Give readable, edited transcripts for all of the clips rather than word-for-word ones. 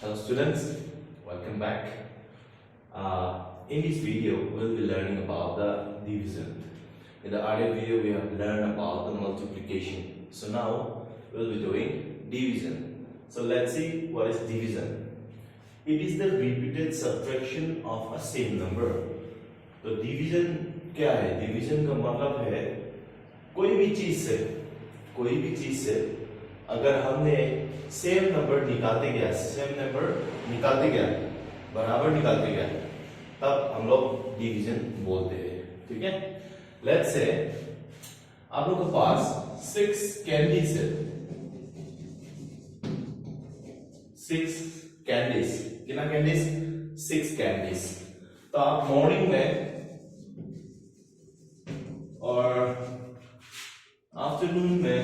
Hello students, welcome back. In this video, we'll be learning about the division. In the earlier video, we have learned about the multiplication. So now, we'll be doing division. So let's see what is division. It is the repeated subtraction of a same number. तो division क्या है? Division का मतलब है कोई भी चीज से अगर हमने सेम नंबर निकालते गया बराबर निकालते गया तब हम लोग डिवीजन बोलते हैं. ठीक है, लेट्स से आप लोग के पास 6 कैंडीज है. 6 कैंडीज. कितना कैंडीज? 6 कैंडीज. तो आप मॉर्निंग में और आफ्टरनून में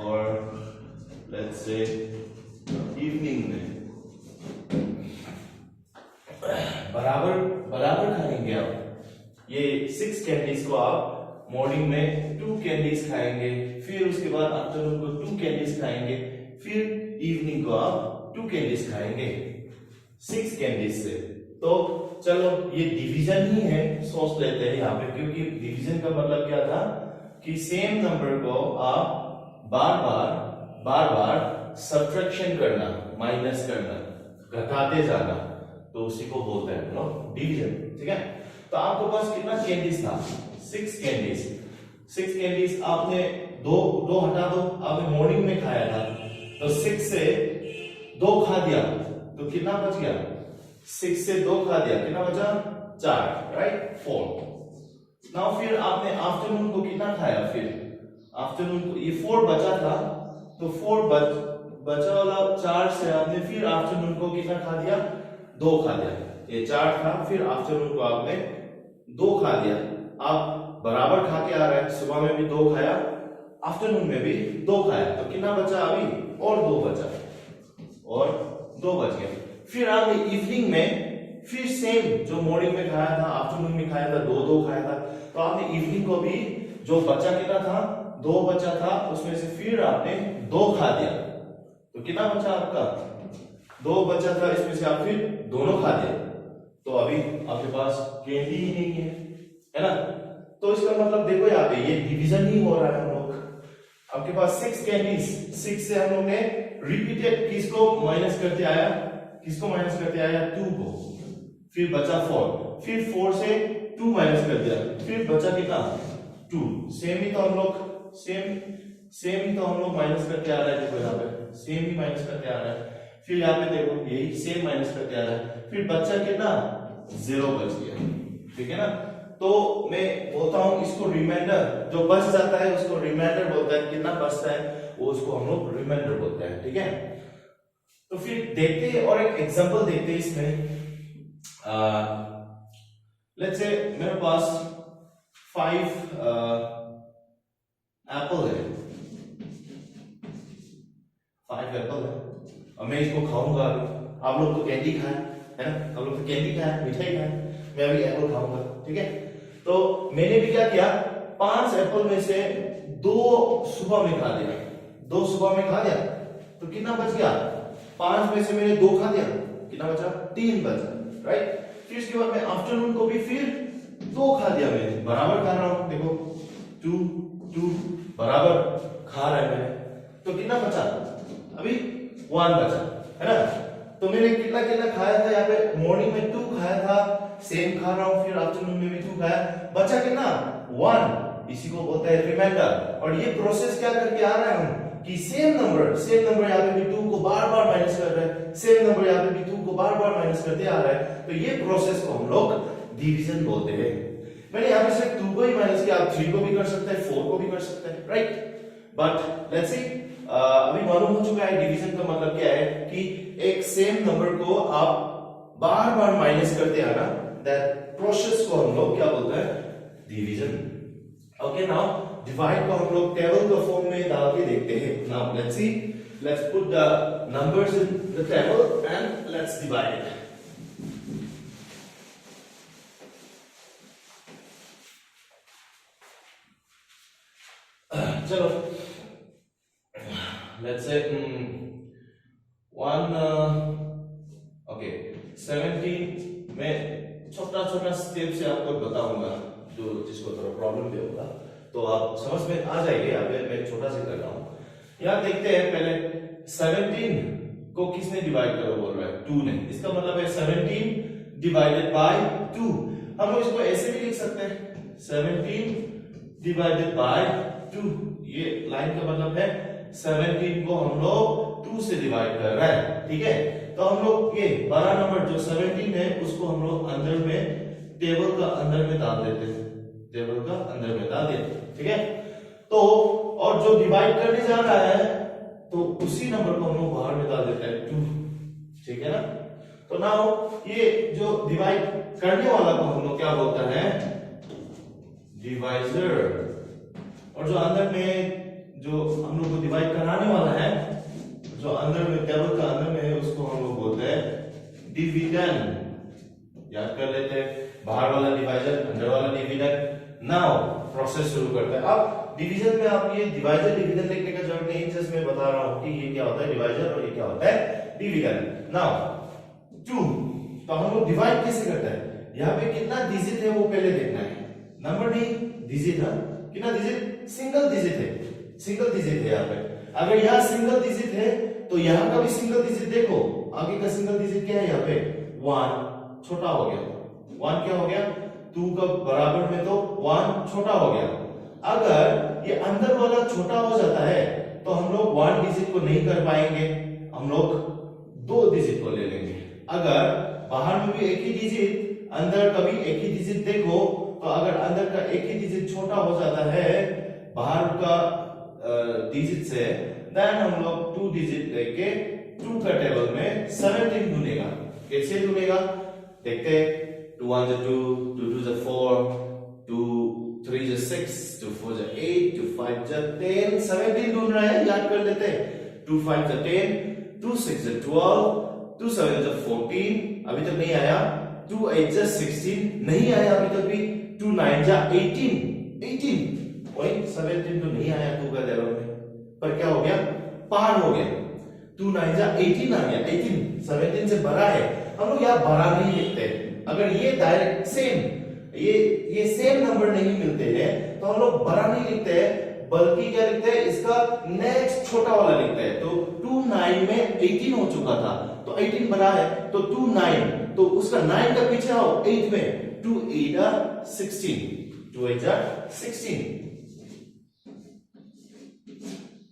और लेट्स से इवनिंग में बराबर खाएंगे आप. ये 6 कैंडीज को आप मॉर्निंग में 2 कैंडीज खाएंगे, फिर उसके बाद आफ्टरनून को 2 कैंडीज खाएंगे, फिर इवनिंग को आप 2 कैंडीज खाएंगे 6 कैंडीज से. तो चलो ये डिवीजन ही है, सोच लेते हैं यहाँ पे, क्योंकि डिवीजन का मतलब क्या था कि सेम नंबर को आप बार बार सब्ट्रैक्शन करना, माइनस करना, घटाते जाना, तो उसी को बोलते हैं लोग डिवीजन. ठीक है, तो आपके पास कितना कैंडीज था? 6 कैंडीज. 6 कैंडीज आपने दो हटा दो, आपने मॉर्निंग में खाया था, तो 6 से 2 खा दिया तो कितना बच गया? 6 से 2 खा दिया, कितना बचा? 4, राइट? 4. नाउ फिर आपने आफ्टरनून को कितना खाया? फिर आफ्टरनून को ये 4 बचा था, तो 4 बचा वाला 4 से आपने फिर आफ्टरनून को कितना खा दिया? 2 खा दिया. ये 4 था, फिर आफ्टरनून को आपने 2 खा दिया. आप बराबर खा के आ रहे हैं, सुबह में भी 2 खाया, आफ्टरनून में भी 2 खाया, तो कितना बचा अभी? और 2 बचा, और 2 बच गया. फिर आपने इवनिंग में फिर सेम जो मॉर्निंग में खाया था, आफ्टरनून में खाया था, 2 खाया था, तो आपने इवनिंग को भी जो बचा कितना था? 2 बचा था, उसमें से फिर आपने 2 खा दिया, तो कितना बचा आपका? 2 बचा था, इसमें से आप फिर दोनों खा दिया, तो अभी आपके पास कैंडी ही नहीं है ना? तो इसका मतलब देखो यहाँ पे ये डिवीजन ही हो रहा है. हम लोग आपके पास 6 कैंडीज, 6 से हम लोग ने रिपीटेड किसको माइनस करते आया? 2 को, फिर बचा 4, फिर 4 से 2 माइनस कर दिया, फिर बचा कितना? 2. सेम ही तो हम लोग माइनस करते आ रहे हैं. देखो यहाँ पे सेम ही माइनस करते आ रहा है, फिर यहाँ पे देखो यही सेम माइनस करते आ रहा है, फिर बचा कितना? 0 बच गया. ठीक है ना? तो मैं बोलता हूं इसको रिमाइंडर, जो बच जाता है उसको रिमाइंडर बोलता है, कितना बचता है वो उसको हम लोग रिमाइंडर बोलते हैं. ठीक है, तो फिर देखते हैं और एक एग्जांपल देखते हैं इसमें. लेट्स से मेरे पास 5 एप्पल है. 5 एप्पल है और मैं इसको खाऊंगा. आप लोग तो कैंडी खाए है ना? आप लोग तो कैंडी खाए, मिठाई खाए, मैं अभी एप्पल खाऊंगा. ठीक है, तो मैंने भी क्या किया? 5 एप्पल में से 2 सुबह में खा दिया. 2 सुबह में खा दिया तो कितना बच गया? 5 में से मैंने 2 खा दिया, कितना बचा? 3 बचा, राइट? फिर इसके बाद मैं आफ्टरनून को भी फिर 2 खा दिया. मैंने बराबर खा रहा हूं, देखो 2 बराबर खा रहा है मैंने, तो कितना बचा? अभी 1 बचा, है ना? तो मैंने कितना खाया था? यहाँ पे मॉर्निंग में 2 खाया था, सेम खा रहा हूं, फिर आफ्टरनून में भी 2 खाया, बचा कितना? 1. इसी को बोलते हैं रिमाइंडर. और ये प्रोसेस क्या करके आ रहा है हम कि सेम नंबर यहाँ पे भी 2 को बार माइनस कर रहे हैं, सेम नंबर यहाँ पे भी 2 को बार माइनस करते आ रहा है, तो ये प्रोसेस को हम लोग डिवीजन बोलते हैं. मैंने यहाँ पे सिर्फ 2 को ही माइनस किया, आप 3 को भी कर सकते हैं, 4 को भी कर सकते हैं, राइट? बट लेट्स सी, अभी मालूम हो चुका है डिवीजन का मतलब क्या है कि एक सेम नंबर को आप बार माइनस करते आना, दैट प्रोसेस को हम लोग क्या बोलते हैं? डिवीजन. ओके, नाउ डिवाइड को हम लोग टेबल के फॉर्म में डाल के देखते हैं. Now let's see, let's put the numbers in the table and let's divide it. चलो लेट्स से वन ओके 17 में छोटा छोटा स्टेप से आपको बताऊंगा जो जिसको थोड़ा प्रॉब्लम भी होगा तो आप समझ में आ जाएंगे। अभी मैं छोटा से कर रहा हूं। यहां देखते हैं पहले 17 को किसने डिवाइड करो बोल रहा है 2 ने। इसका मतलब है 17 डिवाइडेड बाय 2। हम लोग इसको ऐसे भी लिख सकते हैं 17 डिवाइडेड बाय 2। ये लाइन का मतलब है 17 को हम लोग 2 से डिवाइड कर रहे हैं, ठीक है। तो हम लोग ये बड़ा नंबर जो 17 है उसको हम लोग अंदर में टेबल का अंदर में डाल देते हैं, टेबल का अंदर में डाल देते हैं, ठीक है। तो और जो डिवाइड करने जा रहा है तो उसी नंबर को हम लोग बाहर में डाल देते हैं 2, ठीक है ना। तो नाउ ये जो डिवाइड करने वाला को हम लोग क्या बोलता है डिवाइजर, और जो अंदर में जो हम लोग को डिवाइड कराने वाला है जो अंदर में टेबल का अंदर में है उसको हम लोग बोलते हैं डिविडेंड। याद कर लेते हैं बाहर वाला डिवाइजर अंदर वाला डिविडेंड। नाउ प्रोसेस शुरू करते हैं। अब डिवीजन में आप ये डिवाइजर डिविडेंड लिखने का जरूरत नहीं, जस्ट मैं बता रहा हूं कि ये क्या होता है डिवाइजर और ये क्या होता है डिविडेंड। नाउ 2 तो हम लोग डिवाइड कैसे करते हैं, यहाँ पे कितना डिजिट है वो पहले देखना है, नंबर नहीं डिजिट है। कितना डिजिट सिंगल डिजिट है, सिंगल डिजिट है यहाँ पे। अगर यहाँ सिंगल डिजिट है तो यहाँ का भी सिंगल डिजिट देखो, आगे का सिंगल डिजिट क्या है यहाँ पे 1 छोटा हो गया, 1 क्या हो गया 2 का बराबर में तो 1 छोटा हो गया। अगर ये अंदर वाला छोटा हो जाता है तो हम लोग 1 डिजिट को नहीं कर पाएंगे, हम लोग 2 डिजिट को ले लेंगे। अगर बाहर में भी एक ही डिजिट अंदर का भी एक ही डिजिट देखो तो अगर अंदर का एक ही डिजिट छोटा हो जाता है बाहर का डिजिट से, देन हम लोग 2 डिजिट लेके 2 का टेबल में 17 ढूंढेगा। कैसे ढूंढेगा देखते हैं। 2 1 2, 2 2 4, 2 3 6, 2 4 8, 2 5 10, 17 ढूंढ रहे हैं, याद कर लेते हैं। 2 5 10, 2 6 12, 2 7 14, अभी तक नहीं आया। 2 8 16 नहीं आया अभी तक भी। 2 9 18, 18 17 तो नहीं आया 2 का टेबल में, पर क्या हो गया पार हो गया। 2 9 18 आ गया, 18 17 से बड़ा है। हम लोग यहाँ बड़ा नहीं लिखते, अगर ये डायरेक्ट सेम ये सेम नंबर नहीं मिलते हैं तो हम लोग बड़ा नहीं लिखते हैं, बल्कि क्या लिखते हैं इसका नेक्स्ट छोटा वाला लिखते हैं। तो 2 9 में 18 हो चुका था तो 18 बड़ा है तो 2 9 तो उसका 9 का पीछे आओ 8 में 2 8 16, 2 8 16।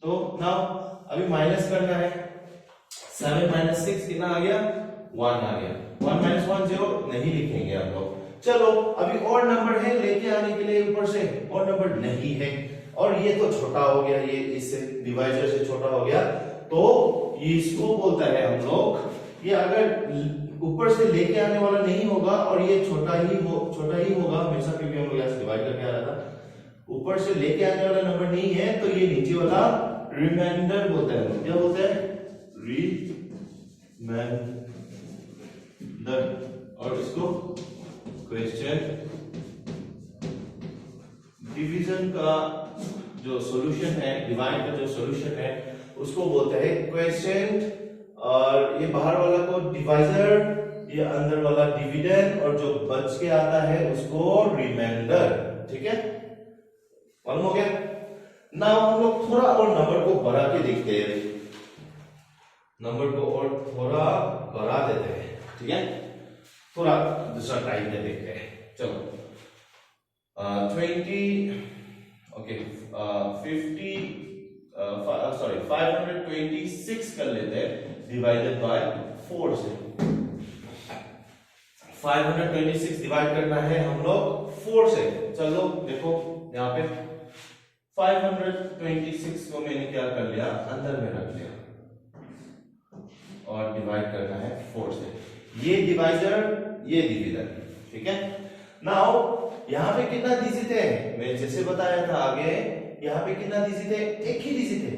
तो नाउ अभी माइनस करना है। 7 माइनस 6 कितना आ गया 1 आ गया। 1 माइनस 1 0 नहीं लिखेंगे हम लोग। चलो अभी और नंबर है लेके आने के लिए ऊपर से, और नंबर नहीं है और ये तो छोटा हो गया, ये इससे डिवाइजर से छोटा हो गया तो इसको बोलता है हम लोग, ये अगर ऊपर से लेके आने वाला नहीं होगा और ये छोटा ही होगा हमेशा, क्योंकि हम लोग यहाँ से डिवाइड करके आ रहा था। ऊपर से लेके आने वाला नंबर नहीं है तो ये नीचे वाला रिमाइंडर बोलते हैं। क्या बोलते हैं रिमाइंडर, और इसको क्वेश्चन डिवीजन का जो सॉल्यूशन है, डिवाइड का जो सॉल्यूशन है उसको बोलते हैं क्वेश्चन, और ये बाहर वाला को डिवाइजर, ये अंदर वाला डिविडेंड, और जो बच के आता है उसको रिमाइंडर। ठीक है, मालूम हो गया ना। हम लोग थोड़ा और नंबर को बढ़ा के देखते हैं, नंबर को और थोड़ा बढ़ा देते हैं। ठीक है, थोड़ा दूसरा टाइप में देखते हैं। चलो 526 कर लेते हैं डिवाइडेड बाय 4 से। 526 डिवाइड करना है हम लोग 4 से। चलो देखो यहाँ पे 526 को मैंने क्या कर लिया, अंदर में रख लिया और डिवाइड करना है 4 से। ये डिवाइजर, ये डिविजन। ठीक है, नाउ यहाँ पे कितना डिजिट है, मैं जैसे बताया था आगे, यहाँ पे कितना डिजिट है, एक ही डिजिट है,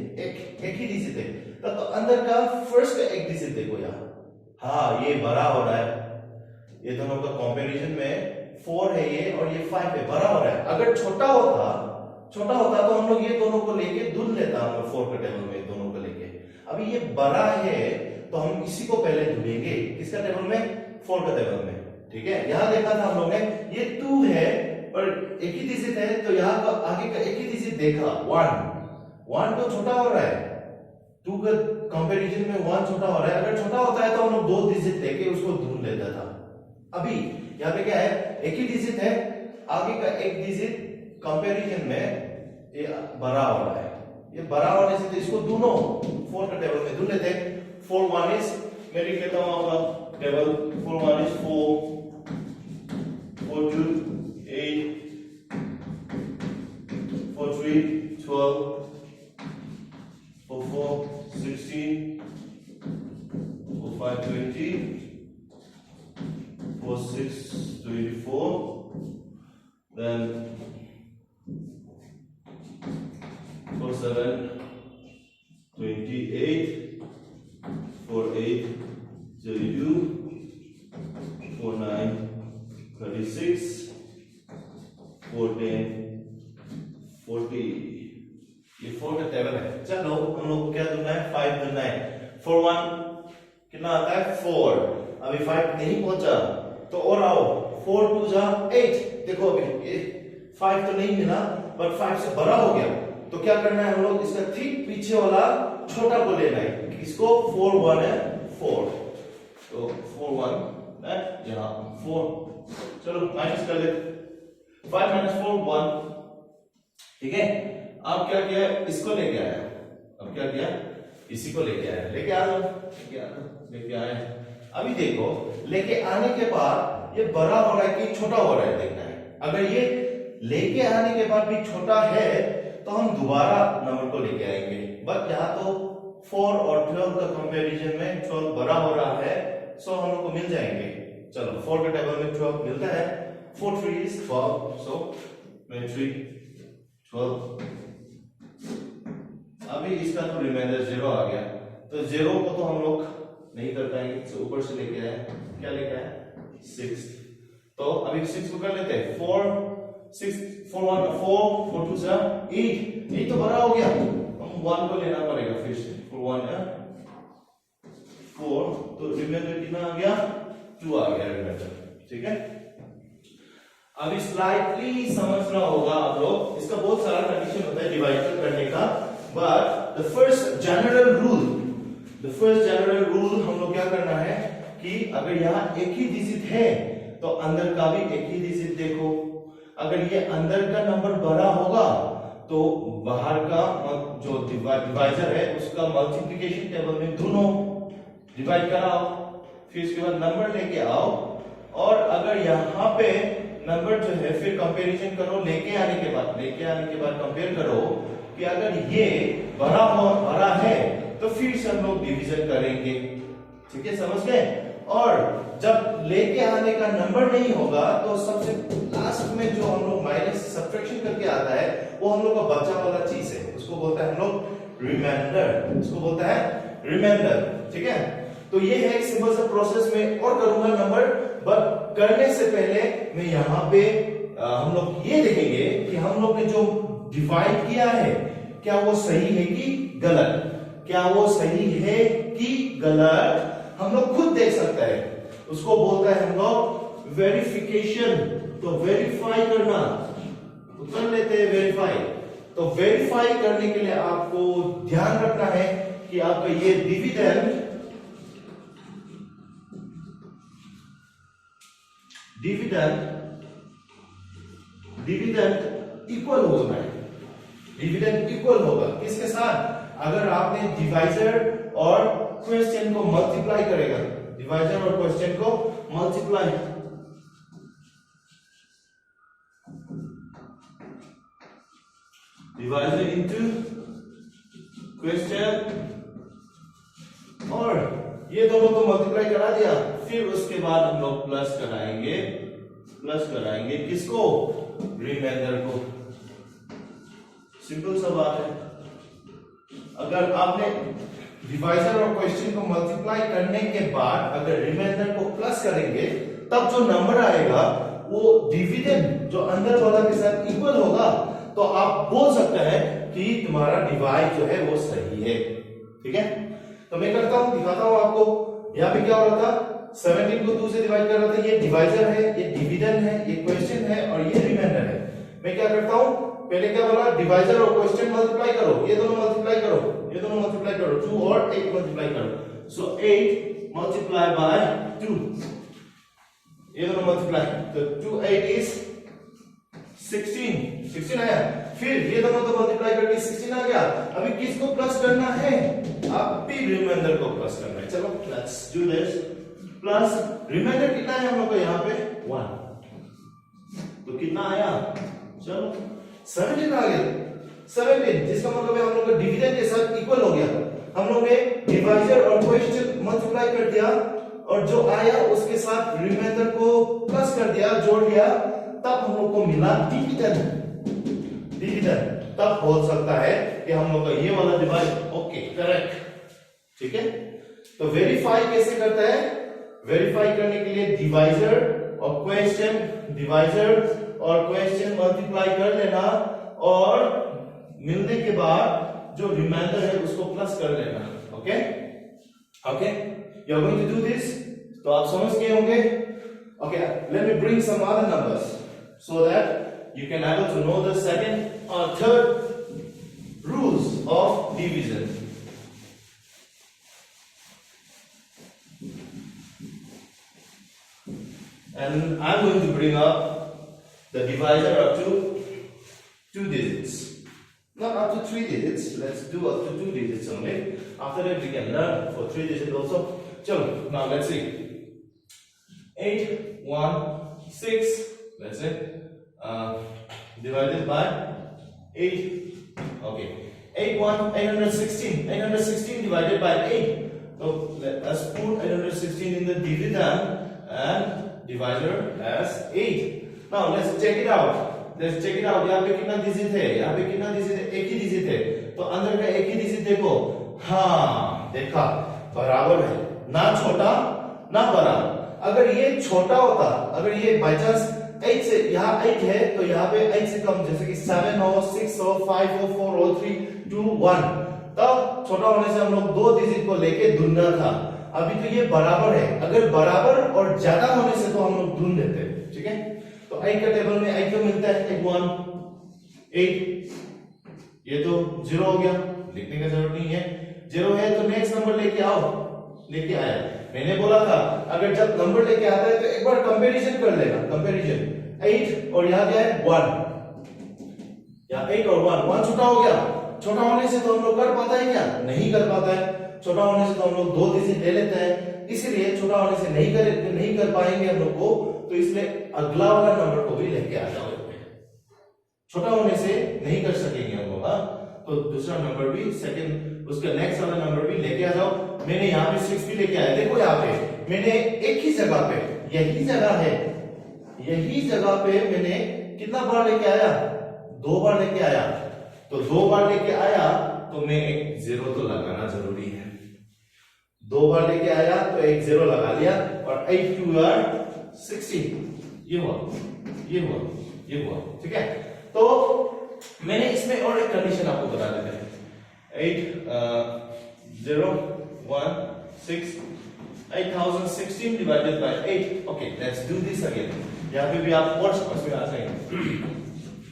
एक ही डिजिट है। तो अंदर का फर्स्ट एक डिजिट देखो यहाँ, हाँ ये बड़ा हो रहा है, ये दोनों का कंपैरिजन में 4 है ये और ये 5 है, बड़ा हो रहा है। अगर छोटा होता तो हम लोग ये दोनों को लेके धुन लेता, हम लोग 4 के टेबल में दोनों को लेके। अभी ये बड़ा है तो हम इसी को पहले ढूंढेंगे, किसका टेबल में, 4 का टेबल में। ठीक है, यहां देखा था हम लोग ने ये 2 है और एक ही डिजिट है, तो यहाँ का आगे का एक ही डिजिट देखा 1 तो छोटा हो रहा है, 2 का कंपैरिजन में 1 छोटा हो रहा है। अगर छोटा होता है तो हम लोग 2 डिजिट लेके उसको ढूंढ लेता था। अभी यहाँ पे क्या है, एक ही डिजिट है, आगे का एक डिजिट कंपैरिजन में ये बड़ा हो रहा है, ये बड़ा होने से तो इसको दोनों 4 का टेबल में ढूंढ लेते हैं। 4 1 इज, मैं लिख लेता हूं आपका टेबल, 4 1 इज 4 4 2 8 4 3 12 4 4 16 4 5 20 4 6 24, then 4 7 28 4 8 32 4 9 36 4 10 40। ये 4 का टेबल है। चलो हम लोग को क्या ढूंढना है, 5 ढूंढना है। 4 1 कितना आता है, 4। अभी 5 नहीं पहुंचा तो और आओ, 4 2 जा 8। देखो अभी ये 5 तो नहीं मिला, बट 5 से बड़ा हो गया, तो क्या करना है हम लोग, इसका ठीक पीछे वाला छोटा को लेना है। इसको 4 1 है 4, तो 4 1 है यहाँ 4। चलो माइनस कर लेते, 5 - 4 1। ठीक है, अब क्या किया, इसको लेके आया, अब क्या किया, इसी को लेके आया, लेके आ जाओ, लेके आए। अभी देखो लेके आने के बाद ये बड़ा हो रहा है कि छोटा हो रहा है, देखना है। अगर ये लेके आने के बाद भी छोटा है तो हम दोबारा नंबर को लेके आएंगे, बट यहाँ तो 4 और 12 का कंपैरिजन में 12 बड़ा हो रहा है, सो हम लोग को मिल जाएंगे। चलो 4 के टेबल में 12 मिलता है, 4 3 is 12, सो 3 12। अभी इसका तो रिमाइंडर 0 आ गया, तो 0 को तो हम लोग नहीं कर पाएंगे, तो ऊपर से लेके आए, क्या लेके आए, 6। तो अभी 6 को कर लेते हैं, 4 6 4 1 4 4 2 8। ये तो बड़ा हो गया, हम 1 को लेना पड़ेगा फिर से, 4 1 है 4, तो रिमाइंडर कितना आ गया, 2 आ गया रिमाइंडर। ठीक है, अभी स्लाइटली समझना होगा आप लोग, इसका बहुत सारा कंडीशन होता है डिवाइड करने का, but the first general rule हम लोग क्या करना है कि अगर यहाँ एक ही डिजिट है तो अंदर का भी एक ही डिजिट देखो। अगर ये अंदर का नंबर बड़ा होगा तो बाहर का जो डिवाइजर है उसका मल्टीप्लिकेशन टेबल में दोनों डिवाइड कराओ, फिर उसके बाद नंबर लेके आओ, और अगर यहाँ पे नंबर जो है फिर कंपैरिजन करो, लेके आने के बाद कंपेयर करो कि अगर ये बड़ा है तो फिर से हम लोग डिवीजन करेंगे। ठीक है, समझ गए। और जब लेके आने का नंबर नहीं होगा तो सबसे लास्ट में जो हम लोग माइनस सब्ट्रैक्शन करके आता है वो हम लोग का बचा वाला चीज है, उसको बोलता है हम लोग रिमाइंडर, उसको बोलता है रिमाइंडर। ठीक है, तो ये है एक सिंपल सा प्रोसेस में और करूंगा नंबर, बट करने से पहले मैं यहाँ पे हम लोग ये देखेंगे कि हम लोग ने जो डिवाइड किया है क्या वो सही है कि गलत, क्या वो सही है कि गलत, हम लोग खुद देख सकते हैं, उसको बोलता है हम लोग वेरिफिकेशन। तो वेरीफाई करना, तो कर लेते हैं वेरीफाई। तो वेरीफाई करने के लिए आपको ध्यान रखना है कि आपका ये डिविडेंड इक्वल होगा, डिविडेंड इक्वल होगा किसके साथ, अगर आपने डिवाइजर और क्वेश्चन को मल्टीप्लाई करेगा, डिवाइजर और क्वेश्चन को मल्टीप्लाई, डिवाइजर इनटू क्वेश्चन, और ये दोनों को मल्टीप्लाई करा दिया, फिर उसके बाद हम लोग प्लस कराएंगे किसको, रिमाइंडर को। सिंपल सा बात है। अगर आपने डिवाइजर और क्वेश्चन को मल्टीप्लाई करने के बाद अगर रिमाइंडर को प्लस करेंगे तब जो नंबर आएगा वो डिविडेंड जो अंदर वाला के साथ इक्वल होगा, तो आप बोल सकते हैं कि तुम्हारा डिवाइड जो है वो सही है। ठीक है, तो मैं करता हूं, दिखाता हूं आपको। यहाँ पे क्या हो रहा था, 17 को 2 से डिवाइड कर रहा था, ये डिवाइजर है, ये डिविडेंड है, ये क्वेश्चन है और ये रिमाइंडर है। मैं क्या करता हूं, पहले क्या बोला, डिवाइजर और क्वेश्चन मल्टीप्लाई करो, ये दोनों मल्टीप्लाई करो, ये दोनों मल्टीप्लाई करो, 2 और 8 मल्टीप्लाई करो। सो 8 मल्टीप्लाई बाय 2, ये दोनों मल्टीप्लाई, तो 2 8 इज 16 आया। फिर ये दोनों तो मल्टीप्लाई करके 16 आ गया। अभी किसको प्लस करना है, अब भी रिमाइंडर को प्लस करना है। चलो let's do this. Plus reminder कितना है हम लोग को यहाँ पे 1, तो कितना आया, चलो 17 आ गया। 17 जिसका मतलब है हम लोग का डिवीजन के साथ इक्वल हो गया। हम लोग ने डिवाइजर और क्वेश्चन मल्टीप्लाई कर दिया और जो आया उसके साथ रिमाइंडर को प्लस कर दिया, जोड़ दिया, तब हम लोग को मिला डिविजन। तब हो सकता है कि हम लोग का ये वाला डिवाइड, ओके करेक्ट, ठीक है। तो वेरीफाई कैसे करता है, वेरीफाई करने के लिए डिवाइजर और क्वेश्चन मल्टीप्लाई कर लेना और मिलने के बाद जो रिमाइंडर है उसको प्लस कर लेना। Okay okay, you are going to do this, तो आप समझ गए होंगे। Okay, let me bring some other numbers so that you can able to know the second or third rules of division. And I'm going to bring up the divisor up to 2 digits, not up to 3 digits. Let's do up to 2 digits only. After that we can learn for 3 digits also. Chalo, now let's see. 8 1 6, let's say, divided by 8. Okay, 816 divided by 8. So let us put 816 in the dividend and divisor as 8. Now let's check it out. यहाँ पे कितना digit है, यहाँ पे कितना digit है, एक ही digit है, तो अंदर का एक ही डिजिट देखो। हाँ देखा, बराबर है, ना छोटा ना बड़ा। अगर ये छोटा होता, अगर ये बाई चांस 8 से, यहाँ 8 है तो यहाँ पे 8 से कम, जैसे कि 7 हो, 6 हो, 5 हो, 4 हो, 3 2 1, तब छोटा होने से हम लोग 2 डिजिट को लेके ढूंढना था। अभी तो ये बराबर है, अगर बराबर और ज्यादा होने से तो हम लोग ढूंढ लेते हैं, ठीक है। तो 8 का टेबल में 8 क्यों मिलता है, 1 8, ये तो 0 हो गया, लिखने का जरूरत नहीं है। 0 है तो नेक्स्ट नंबर लेके आओ, लेके आया। मैंने बोला था अगर जब नंबर लेके आता है तो एक बार कंपैरिजन कर लेना, कंपैरिजन 8 और यहाँ क्या है 1, यहाँ 8 और 1 छोटा हो गया। छोटा होने से तो हम लोग कर पाता है क्या, नहीं कर पाता है। छोटा होने से तो हम लोग 2 डिजिट ले लेते हैं, इसलिए छोटा होने से नहीं कर पाएंगे हम लोग को, तो इसलिए अगला वाला नंबर को भी लेके आ जाओ। छोटा होने से नहीं कर सकेंगे हम लोग, तो दूसरा नंबर भी, सेकंड उसका नेक्स्ट वाला नंबर भी लेके आ जाओ। मैंने यहाँ पे 6 भी लेके आया, देखो यहाँ पे मैंने एक ही जगह पे, यही जगह है, यही जगह पे मैंने कितना बार लेके आया, 2 बार लेके आया। तो 2 बार लेके आया तो मैं एक 0 तो लगाना जरूरी है। 2 बार लेके आया तो एक 0 लगा लिया, और 8 2 are 16, ये हुआ, ये हुआ, ये हुआ, ठीक है। तो मैंने इसमें और एक कंडीशन आपको बता देते हैं। 8 0 1 6 8016 divided by 8. Okay, let's do this again. यहाँ पे भी आप और समझ में आ जाएंगे।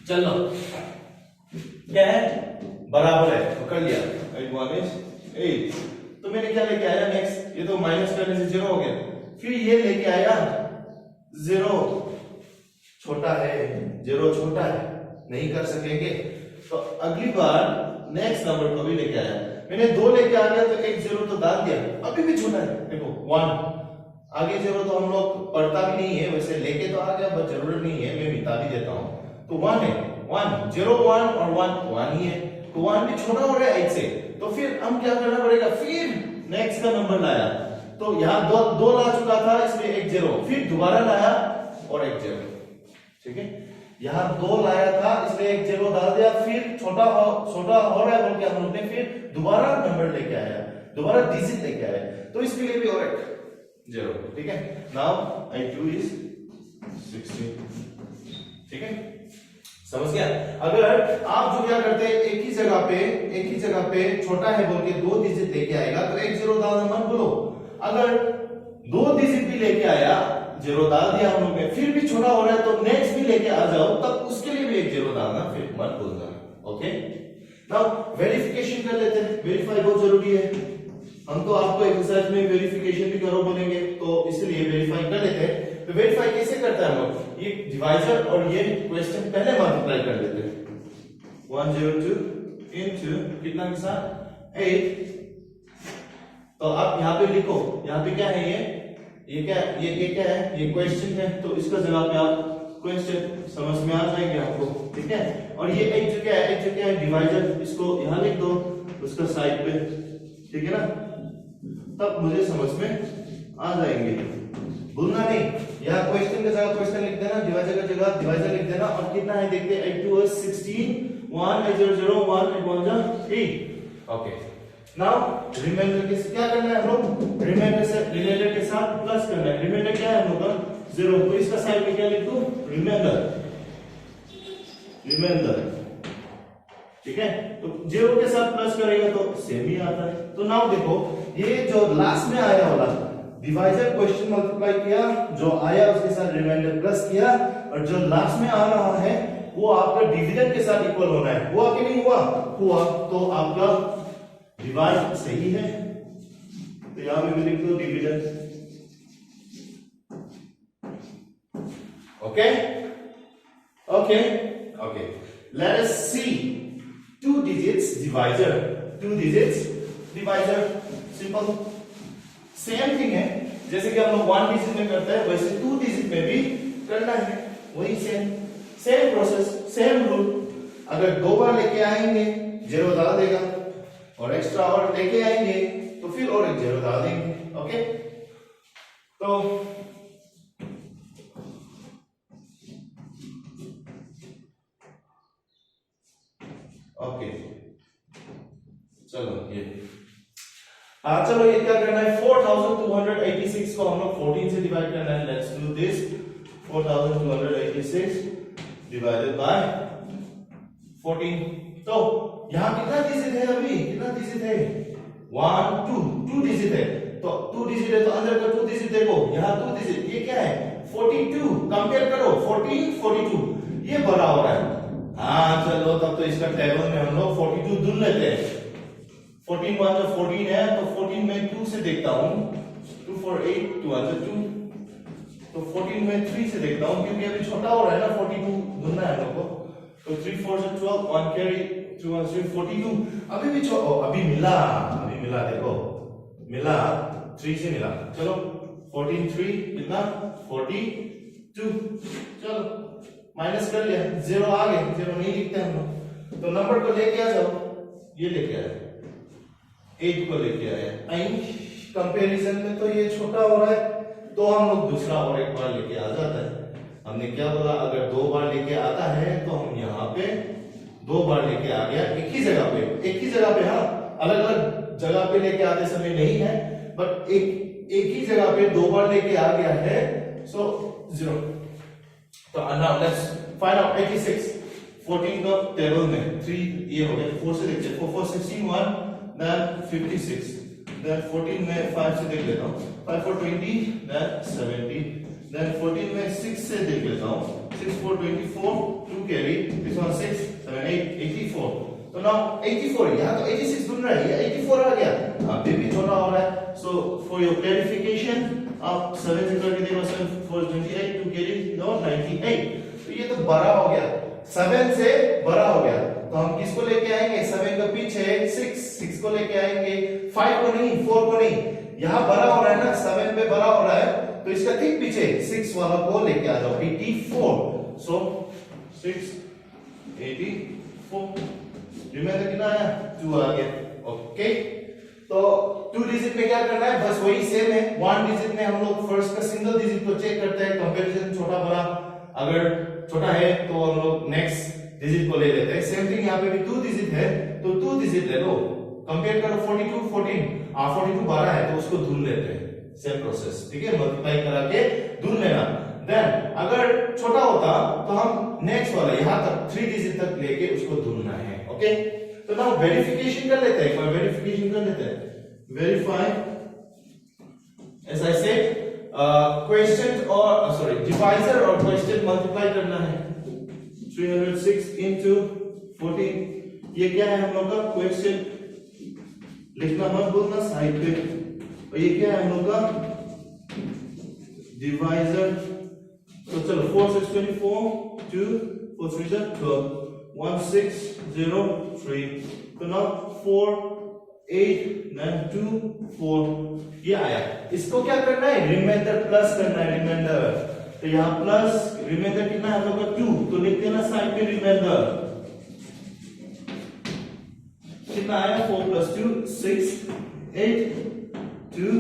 चलो, क्या है, बराबर है, तो कर लिया। 8 1 is 8। तो मैंने क्या लेके आया नेक्स्ट, ये तो माइनस करने से 0 हो गया। फिर ये लेके आया 0, छोटा है, 0 छोटा है, नहीं कर सकेंगे। तो अगली बार नेक्स्ट नंबर को भी लेके आया, मैंने 2 लेके आ गया तो एक 0 तो डाल दिया, अभी भी छोटा है, देखो 1, आगे 0 तो हम लोग पढ़ता भी नहीं है, वैसे लेके तो आ गया, बस जरूरत नहीं है, मैं मिटा भी देता हूं। तो 1 है, 1 0 1 और 1 ही है, तो 1 भी छोटा हो रहा है 8 से। तो फिर हम क्या करना पड़ेगा, फिर नेक्स्ट का नंबर लाया, तो यहाँ 2 ला चुका था, इसलिए एक 0, फिर दोबारा लाया और एक 0, ठीक है। यहाँ 2 लाया था, इसलिए एक 0 डाल दिया, फिर छोटा हो रहा है बोल के हम लोग ने फिर दोबारा नंबर लेके आया, दोबारा डिजिट लेके आया, तो इसके लिए भी और एक 0, ठीक है। नाउ 8 2 is 16, ठीक है। समझ गया? अगर आप जो क्या करते हैं, एक ही जगह पे छोटा है बोल के 2 डिजिट लेके आएगा तो एक जीरो डालना मत बोलो। अगर 2 डिजिट भी लेके आया, जीरो डाल दिया हम लोग ने, फिर भी छोटा हो रहा है तो नेक्स्ट भी लेके आ जाओ, तब उसके लिए भी एक जीरो डालना, फिर मत भूलना। ओके, नाउ वेरिफिकेशन कर लेते हैं। वेरीफाई बहुत जरूरी है, हम तो आपको एक्सरसाइज में वेरिफिकेशन भी करो बोलेंगे, तो इसलिए वेरीफाई कर लेते हैं। तो वेरीफाई कैसे करता है हम लोग, ये डिवाइजर और ये क्वेश्चन पहले मल्टीप्लाई कर लेते हैं। 102 into कितना के साथ 8। तो आप यहाँ पे लिखो, यहाँ पे क्या है, ये क्या है, ये क्या है, ये क्वेश्चन है, तो इसका जवाब पे आप क्वेश्चन समझ में आ जाएंगे आपको, ठीक है। और ये एक जो क्या है डिवाइजर, इसको यहाँ लिख दो, उसका साइड पे, ठीक है ना, तब मुझे समझ में आ जाएंगे। भूलना नहीं, यहाँ क्वेश्चन के जगह क्वेश्चन लिख देना, डिवाइजर का जगह डिवाइजर लिख देना। और कितना है देखते हैं, 8 2 16, 1 8 0 0 1 8 1 8। ओके, नाउ रिमाइंडर के क्या करना है हम लोग, रिमाइंडर से रिलेटेड के साथ प्लस करना है। रिमाइंडर क्या है हम लोग का 0, तो इसका साइड में क्या लिख दूं, रिमाइंडर, ठीक है। तो 0 के साथ प्लस करेगा तो सेम ही आता है। तो नाउ देखो, ये जो लास्ट में आया वाला डिवाइजर क्वेश्चन मल्टीप्लाई किया, जो आया उसके साथ रिमाइंडर प्लस किया, और जो लास्ट में आ रहा है वो आपका डिविजन के साथ इक्वल होना है। हुआ कि नहीं हुआ? हुआ, तो आपका डिवाइड सही है। तो यहां पे भी लिख दो division. Okay okay okay, let us see 2 digits divisor, 2 digits divisor, simple same thing है, जैसे कि हम लोग 1 डिजिट में करते हैं वैसे 2 डिजिट में भी करना है, वही सेम प्रोसेस, सेम रूल। अगर 2 बार लेके आएंगे जीरो डाल देगा, और एक्स्ट्रा और लेके आएंगे तो फिर और एक जीरो डाल देंगे। ओके, तो ओके चलो चलो ये क्या करना है, 4286 को हम लोग 14 से डिवाइड करना है। Let's do this, 4286 divided by 14। तो यहां कितना डिजिट है, अभी कितना डिजिट है, 1 2 डिजिट है, तो 2 डिजिट है तो अंदर का 2 डिजिट देखो, यहां 2 डिजिट, ये क्या है 42, कंपेयर करो 14 42, ये बड़ा हो रहा है। हाँ चलो, तब तो इसका टेबल में हम लोग 42 ढूंढ लेते हैं। 14 1 जो 14 है, तो 14 में 2 से देखता हूं, 2 4 8 2 1 2, तो 14 में 3 से देखता हूं, क्योंकि अभी छोटा हो रहा है ना, 42 ढूंढना है हम लोग को। तो 3 4 से 12, 1 कैरी 2 1 3 42, अभी भी अभी मिला देखो, मिला 3 से मिला। चलो 14 3 कितना 42, चलो माइनस कर लिया, 0 आ गया, 0 नहीं लिखते हम लोग। तो नंबर को लेके आ जाओ, ये लेके आया 8 को लेके आया, कंपैरिजन में तो ये छोटा हो रहा है, तो हम लोग दूसरा और एक बार लेके आ जाता है। हमने क्या बोला, अगर 2 बार लेके आता है तो हम यहाँ पे 2 बार लेके आ गया, एक ही जगह पे, हाँ अलग अलग जगह पे लेके आते समय नहीं है, बट एक ही जगह पे 2 बार लेके आ गया है, सो 0। तो नाउ लेट्स फाइंड आउट 86, 14 का टेबल में 3 ये हो गया, 4 से देखते हैं, 4 4 16 1 then 56, then 14 में 5 से देख लेता हूँ, 5 4 20 then 70, then 14 में 6 से देख लेता हूँ, 6 4 24 2 carry, this one 6 7 8 84। तो now 84, यहाँ तो 86 ढूंढ रहा है, ये 84 आ गया, अभी भी छोटा हो रहा है। So for your clarification, आप 7 से करके देखो, 7 4 28 2 carry no 98, तो ये तो बड़ा हो गया, 7 से बड़ा हो गया, तो हम किसको लेके आएंगे, 7 का पीछे 6 को लेके आएंगे, 5 को नहीं 4 को नहीं, यहाँ बड़ा हो रहा है ना, 7 पे बड़ा हो रहा है, तो इसका ठीक पीछे 6 वाला को लेके आ जाओ, 84। सो 6 84, रिमाइंडर कितना आया 2 आ गया। ओके, तो 2 डिजिट में क्या करना है, बस वही सेम है। 1 डिजिट में हम लोग फर्स्ट का सिंगल डिजिट को चेक करते हैं, कंपैरिजन छोटा बड़ा, अगर छोटा है तो हम लोग नेक्स्ट डिजिट को ले लेते हैं। सेम थिंग यहाँ पे भी 2 डिजिट है, तो 2 डिजिट ले लो, कंपेयर करो 42 14, 42 12 है तो उसको ढूंढ लेते हैं, सेम प्रोसेस, ठीक है, मल्टीप्लाई करा के ढूंढ लेना। देन अगर छोटा होता तो हम नेक्स्ट वाला यहां तक 3 डिजिट तक लेके उसको ढूंढना है। ओके, तो नाउ वेरिफिकेशन कर लेते हैं, एक बार वेरिफिकेशन कर लेते हैं। Verify, as I said, question और सॉरी डिवाइजर और क्वेश्चन मल्टीप्लाई करना है। 306 into 14, ये क्या है हम लोग का क्वेश्चन, लिखना मत भूलना साइड पे। और ये क्या है हम लोग का डिवाइजर। तो चलो 4 6 24, 2 4 3 12, 1 6 0 3। तो नाउ 4 8 9 2 4 ये आया। इसको क्या करना है, रिमाइंडर प्लस करना है, रिमाइंडर। तो यहाँ प्लस रिमाइंडर कितना है हम लोग का 2, तो लिख देना साइड पे रिमाइंडर। कितना आया 4 + 2 6 8 2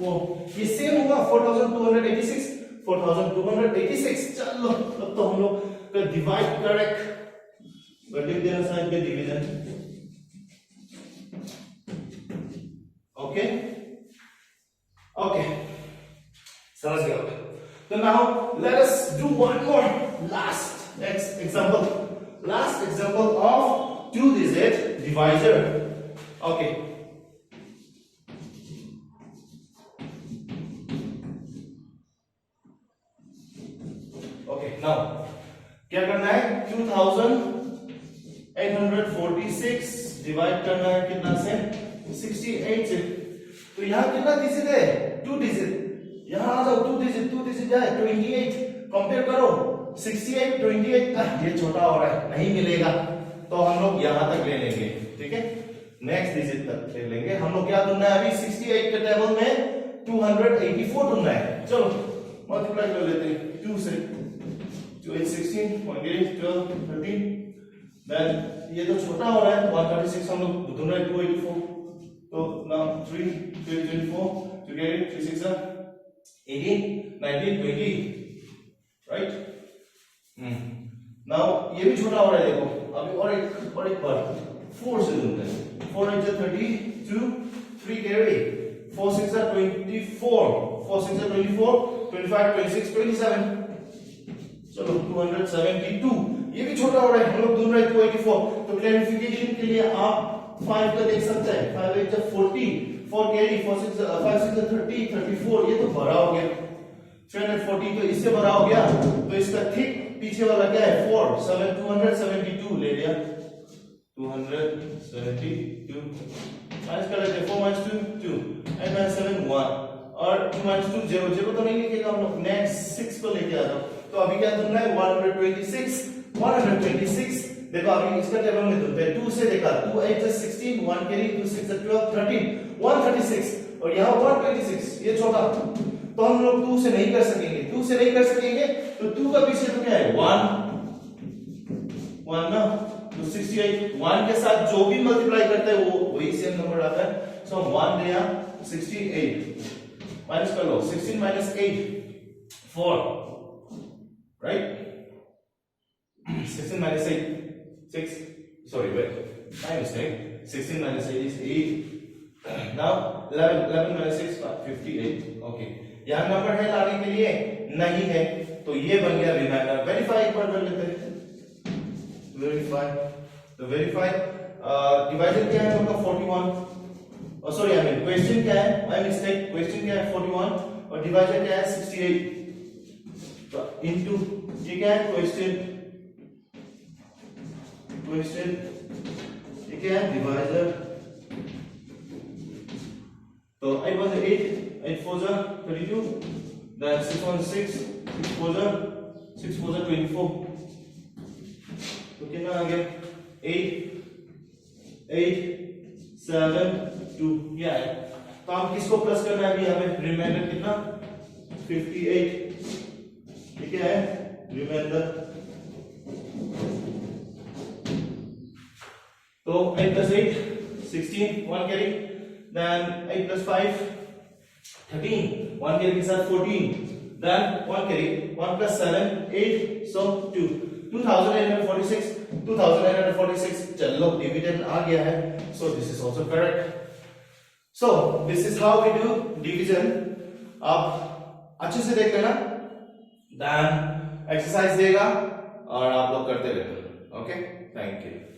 4। ये सेम होगा 4286 4286। चलो अब तो हम लोग का डिवाइड करेक्ट, बट लिख देना साइड पे डिवीजन। ओके ओके, समझ गया। तो now let us do one more last example, last example of 2 digit divisor. Okay, now क्या करना है, 2846 डिवाइड करना है कितना से, 68 से। तो यहाँ कितना डिजिट है, 2 डिजिट। यहाँ आ जाओ, 2 डिजिट जाए 28, कंपेयर करो 68 28। ये छोटा हो रहा है, नहीं मिलेगा, तो हम लोग यहां तक ले लेंगे। ठीक है, नेक्स्ट डिजिट तक ले लेंगे। हम लोग क्या ढूंढना है अभी, 68 के टेबल में 284 ढूंढना है। चलो मल्टीप्लाई कर लेते हैं 2 से, 2 8 16 1 12 13। देन ये तो छोटा हो रहा है, 136 हम लोग ढूंढ रहे हैं 284। तो now 3 24 to get it, 3 6 18 19 20, right. Now ये भी छोटा हो रहा है, देखो अभी और एक बार 4 से ढूंढते हैं। 4 8 32 3 कैरी, 4 6 24 4 6 24 25 26 27। चलो 272, ये भी छोटा हो रहा है, हम लोग ढूंढ रहे हैं 284। तो क्लैरिफिकेशन के लिए आप 5 का देख सकते हैं, 5 8 40 4 कैरी, 5 6 30 34, ये तो बड़ा हो गया। 340 तो इससे बड़ा हो गया, तो इसका ठीक पीछे वाला क्या है 4 7 272 ले लिया, 272 माइनस कर लेते हैं। 4 - 2 2 8 - 7 1, और 2 - 2 0 0 तो नहीं लिखेगा हम लोग, नेक्स्ट 6 को लेके आ जाओ। तो अभी क्या ढूंढना है, 126 देखो अभी इसका टेबल में ढूंढते हैं। 2 से देखा, 2 8 16 1 कैरी, 2 6 12 13 136, और यहाँ 126, ये छोटा, तो हम लोग 2 से नहीं कर सकेंगे। 2 से नहीं कर सकेंगे तो 2 का पीछे तो क्या है 1 ना, तो 68 1 के साथ जो भी मल्टीप्लाई करता है वो वही सेम नंबर आता है। सो 1 लिया 68, माइनस कर लो 16 - 8 4, right. 16 - 8 6, sorry wait, my mistake, 16 - 8 is 8। now 11 - 6 58। Okay, यहाँ नंबर है लाने के लिए नहीं है, तो ये बन गया रिमाइंडर। वेरीफाई एक बार कर लेते हैं, वेरीफाई। तो वेरीफाई डिवाइजर क्या है उनका 41, और सॉरी आई मीन क्वेश्चन क्या है, माय मिस्टेक, क्वेश्चन क्या है 41 और डिवाइजर क्या है 68। तो इनटू ये क्या है क्वेश्चन, ये क्या है डिवाइजर। तो 8 was 8 8 4 is 32, then 6 1 6 6 4 is 24। तो कितना आ गया 8 8 7 2, ये आया। तो हम किसको प्लस करना है अभी, हमें रिमाइंडर कितना 58, ये क्या है रिमाइंडर। तो 8 + 8 16 1 कैरी, then 8 + 5 13 1 कैरी के साथ 14, then 1 कैरी 1 + 7 8, so 2 2846 2846। चलो डिविजन आ गया है, so this is also correct। So this is how we do division। आप अच्छे से देख लेना, देन एक्सरसाइज देगा और आप लोग करते रहना। Okay, thank you.